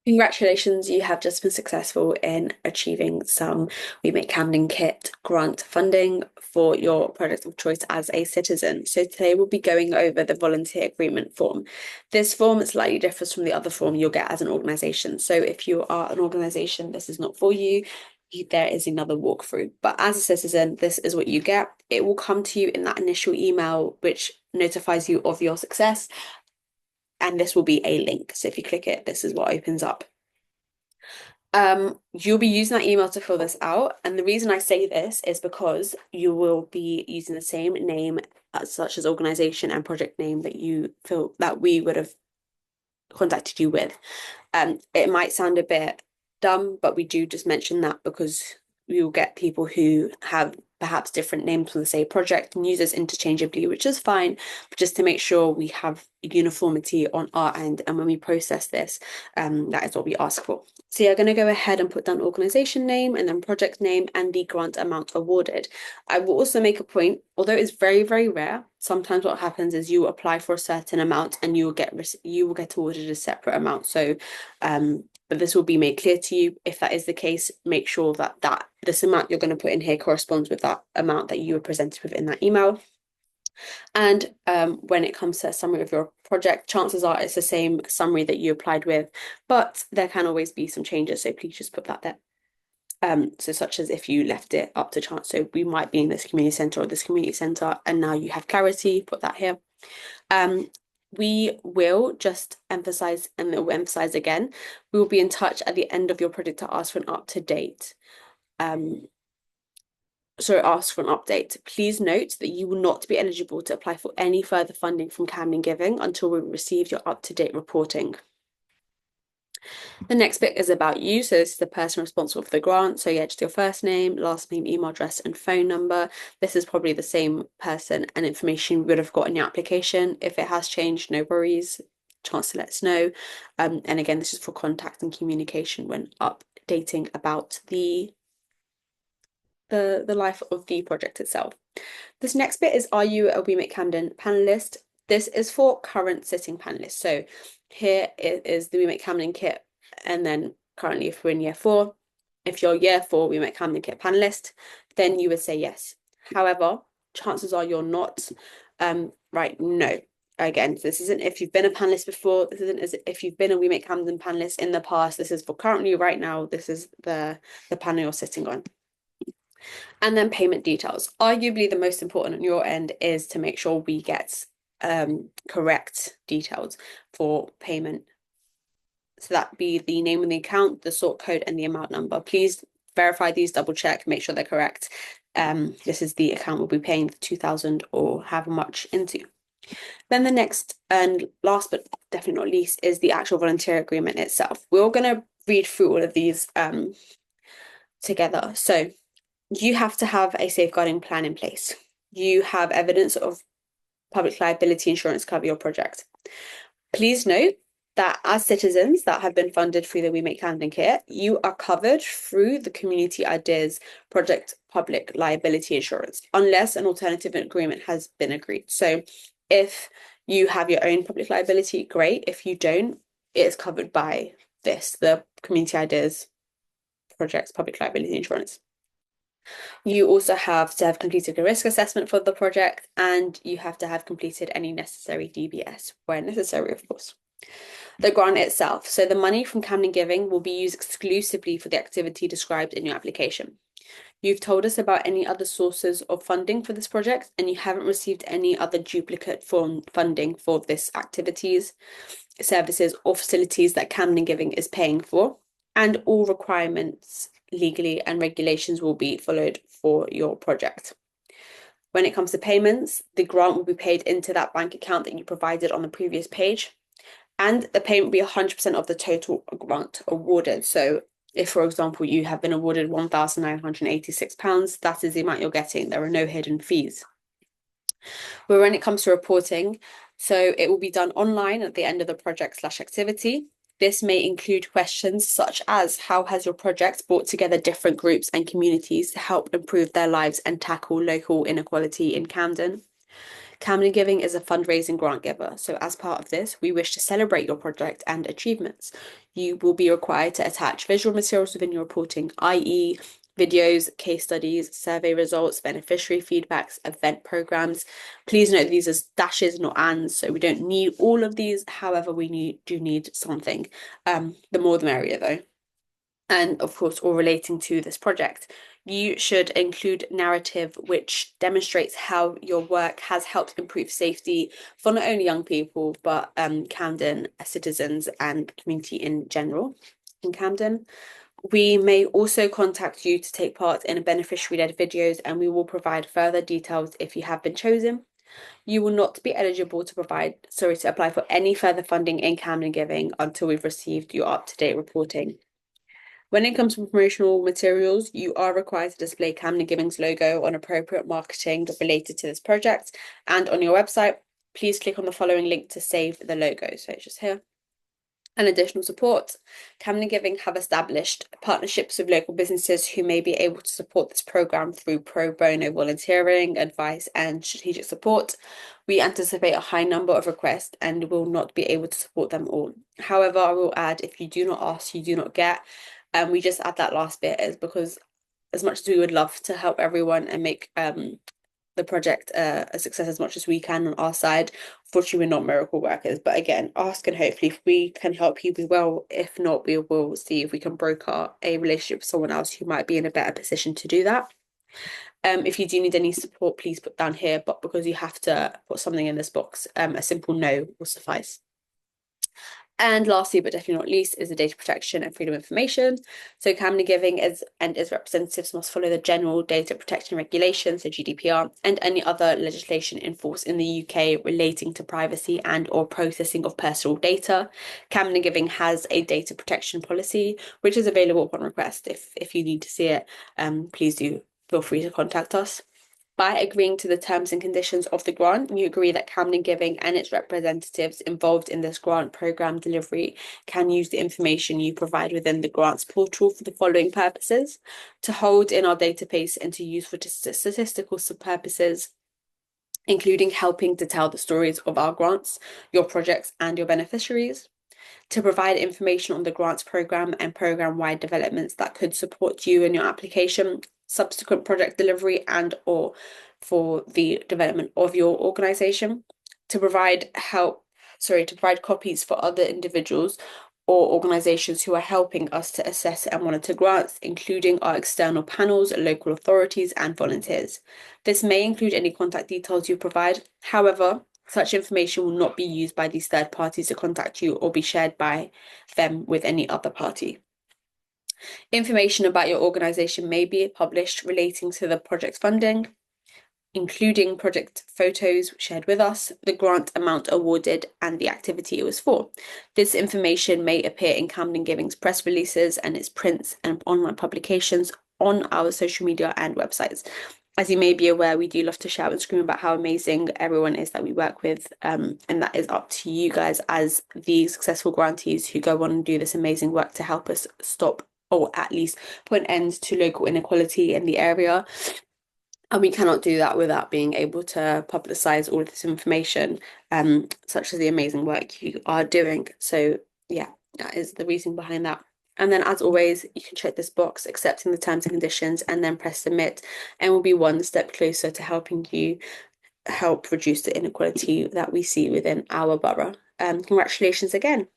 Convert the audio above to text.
Congratulations, you have just been successful in achieving some We Make Camden Kit grant funding for your project of choice as a citizen. So today we'll be going over the volunteer agreement form. This form slightly differs from the other form you'll get as an organisation. So if you are an organisation, this is not for you. There is another walkthrough. But as a citizen, this is what you get. It will come to you in that initial email, which notifies you of your success. And this will be a link. So if you click it, this is what opens up. You'll be using that email to fill this out. And the reason I say this is because you will be using the same name such as organization and project name that you feel that we would have contacted you with. It might sound a bit dumb, but we do just mention that because we will get people who have perhaps different names for the same project and use this interchangeably, which is fine, but just to make sure we have uniformity on our end. And when we process this, that is what we ask for. So you're going to go ahead and put down organization name and then project name and the grant amount awarded. I will also make a point, although it's very, very rare, sometimes what happens is you apply for a certain amount and you will get awarded a separate amount. So but this will be made clear to you. If that is the case, make sure that this amount you're going to put in here corresponds with that amount that you were presented with in that email. And when it comes to a summary of your project, chances are it's the same summary that you applied with, but there can always be some changes. So please just put that there. So such as if you left it up to chance. So we might be in this community centre or this community centre, and now you have clarity, put that here. We will just emphasize, and we'll emphasize again, we will be in touch at the end of your project to ask for an up-to-date ask for an update. Please note that you will not be eligible to apply for any further funding from Camden Giving until we receive your up-to-date reporting. The next bit is about you. So this is the person responsible for the grant. So yeah, just your first name, last name, email address, and phone number. This is probably the same person and information we would have got in your application. If it has changed, no worries. Chance to let us know. And again, this is for contact and communication when updating about the life of the project itself. This next bit is, are you a We Make Camden panelist? This is for current sitting panelists. So here is the We Make Camden kit, and then currently if we're in year 4, if you're year 4 We Make Camden kit panelist, then you would say yes. However, chances are you're not. Right, no. Again, this isn't if you've been a panelist before, this isn't as if you've been a We Make Camden panelist in the past, this is for currently right now, this is the panel you're sitting on. And then payment details. Arguably the most important on your end is to make sure we get correct details for payment. So that be the name of the account, the sort code, and the amount number. Please verify these, double check, make sure they're correct. This is the account we'll be paying the 2,000 or however much into. Then the next and last but definitely not least is the actual volunteer agreement itself. We're all going to read through all of these together. So you have to have a safeguarding plan in place. You have evidence of public liability insurance cover your project. Please note that as citizens that have been funded through the We Make Camden Kit, you are covered through the Community Ideas Project Public Liability Insurance, unless an alternative agreement has been agreed. So if you have your own public liability, great. If you don't, it is covered by this, the Community Ideas Project's Public Liability Insurance. You also have to have completed a risk assessment for the project, and you have to have completed any necessary DBS where necessary, of course. The grant itself. So the money from Camden Giving will be used exclusively for the activity described in your application. You've told us about any other sources of funding for this project, and you haven't received any other duplicate funding for this activities, services, or facilities that Camden Giving is paying for, and all requirements legally and regulations will be followed for your project. When it comes to payments, the grant will be paid into that bank account that you provided on the previous page, and the payment will be 100% of the total grant awarded. So if, for example, you have been awarded £1,986, that is the amount you're getting. There are no hidden fees. But when it comes to reporting, so it will be done online at the end of the project/activity. This may include questions such as, how has your project brought together different groups and communities to help improve their lives and tackle local inequality in Camden? Camden Giving is a fundraising grant giver, so as part of this, we wish to celebrate your project and achievements. You will be required to attach visual materials within your reporting, i.e., videos, case studies, survey results, beneficiary feedbacks, event programs. Please note these are dashes, not ands, so we don't need all of these. However, we do need something. The more the merrier, though. And of course, all relating to this project. You should include narrative which demonstrates how your work has helped improve safety for not only young people, but Camden citizens and community in general in Camden. We may also contact you to take part in a beneficiary-led videos, and we will provide further details if you have been chosen. You will not be eligible to apply for any further funding in Camden Giving until we've received your up-to-date reporting. When it comes to promotional materials, you are required to display Camden Giving's logo on appropriate marketing related to this project, and on your website, please click on the following link to save the logo. So it's just here. And additional support. Camden Giving have established partnerships with local businesses who may be able to support this program through pro bono volunteering, advice, and strategic support. We anticipate a high number of requests and will not be able to support them all. However, I will add, if you do not ask, you do not get. We just add that last bit is because as much as we would love to help everyone and make the project a success as much as we can on our side, unfortunately we're not miracle workers. But again, ask and hopefully if we can help you, we will. If not, we will see if we can broker a relationship with someone else who might be in a better position to do that. If you do need any support, please put down here, but because you have to put something in this box, a simple no will suffice. And lastly, but definitely not least, is the data protection and freedom of information. So Camden Giving and its representatives must follow the general data protection regulations, so GDPR, and any other legislation in force in the UK relating to privacy and or processing of personal data. Camden Giving has a data protection policy, which is available upon request. If you need to see it, please do feel free to contact us. By agreeing to the terms and conditions of the grant, you agree that Camden Giving and its representatives involved in this grant programme delivery can use the information you provide within the grants portal for the following purposes: to hold in our database and to use for statistical purposes, including helping to tell the stories of our grants, your projects, and your beneficiaries; to provide information on the grants programme and programme-wide developments that could support you in your application, subsequent project delivery, and or for the development of your organisation; to provide copies for other individuals or organisations who are helping us to assess and monitor grants, including our external panels, local authorities, and volunteers. This may include any contact details you provide. However, such information will not be used by these third parties to contact you or be shared by them with any other party. Information about your organisation may be published relating to the project funding, including project photos shared with us, the grant amount awarded, and the activity it was for. This information may appear in Camden Giving's press releases and its prints and online publications on our social media and websites. As you may be aware, we do love to shout and scream about how amazing everyone is that we work with, and that is up to you guys as the successful grantees who go on and do this amazing work to help us stop or at least put an end to local inequality in the area. And we cannot do that without being able to publicise all of this information, such as the amazing work you are doing. So yeah, that is the reason behind that. And then as always, you can check this box, accepting the terms and conditions, and then press submit, and we'll be one step closer to helping you help reduce the inequality that we see within our borough. Congratulations again.